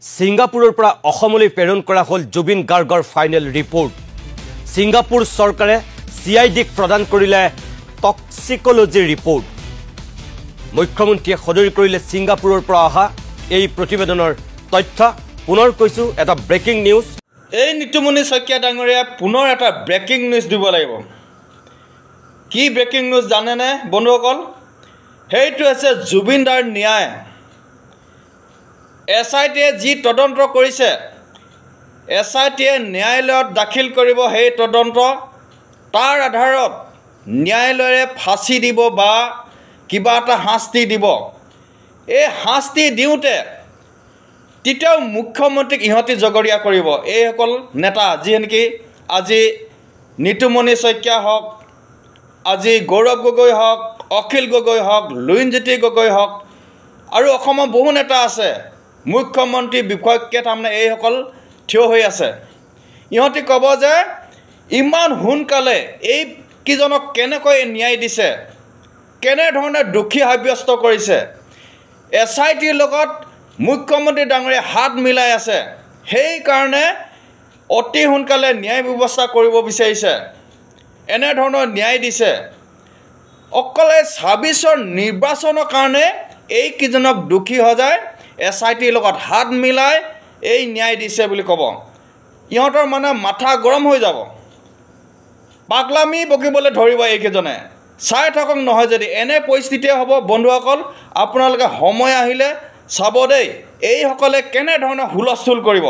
ছিংগাপুৰৰ পৰা অসমলৈ প্ৰেৰণ কৰা হ'ল জুবিন গাৰ্গৰ ফাইনেল ৰিপৰ্ট। ছিংগাপুৰ চৰকাৰে CIDক প্ৰদান কৰিলে টক্সিকোলজি ৰিপৰ্ট। মুখ্যমন্ত্ৰীয়ে সদৰি কৰিলে ছিংগাপুৰৰ পৰা অহা এই প্ৰতিবেদনৰ তথ্য। পুনৰ কৈছো এটা ব্ৰেকিং নিউজ। এই নিতুমণি শইকীয়া ডাঙৰীয়া পুনৰ এটা ব্ৰেকিং নিউজ দিব লাগিব। কি ব্ৰেকিং নিউজ জানেনে বন্ধুসকল? সেইটো হৈছে জুবিন দাৰ ন্যায়। SITয়ে যি তদন্ত কৰিছে, SITয়ে ন্যায়ালয়ত দাখিল কৰিব সেই তদন্ত। তাৰ আধাৰত ন্যায়ালয়ে ফাঁচি দিব বা কিবা এটা শাস্তি দিব। এই শাস্তি দিওঁতে তেতিয়াও মুখ্যমন্ত্ৰীক ইহঁতি জগৰীয়া কৰিব। এইসকল নেতা যিয়ে নেকি আজি নিতুমণি শইকীয়া হওক, আজি গৌৰৱ গগৈ হওক, অখিল গগৈ হওক, লুইনজ্যোতি গগৈ হওক, আৰু অসমৰ বহু নেতা আছে মুখ্যমন্ত্ৰী বিপক্ষে তাৰমানে এইসকল থিয় হৈ আছে। ইহঁতি ক'ব যে ইমান সোনকালে এইকেইজনক কেনেকৈ ন্যায় দিছে, কেনেধৰণে দোষী সাব্যস্ত কৰিছে। SITৰ লগত মুখ্যমন্ত্ৰী ডাঙৰীয়া হাত মিলাই আছে, সেইকাৰণে অতি সোনকালে ন্যায় ব্যৱস্থা কৰিব বিচাৰিছে, এনেধৰণৰ ন্যায় দিছে। অকলে 26ৰ নিৰ্বাচনৰ কাৰণে এইকেইজনক দোষী সজাই SITৰ লগত হাত মিলাই এই ন্যায় দিছে বুলি ক'ব। ইহঁতৰ মানে মাথা গৰম হৈ যাব, পাগলামি বকিবলৈ ধৰিব এইকেইজনে। চাই থাকক, নহয় যদি এনে পৰিস্থিতিয়ে হ'ব বন্ধুসকল। আপোনালোকে সময় আহিলে চাব দেই, এইসকলে কেনেধৰণে হুলস্থুল কৰিব।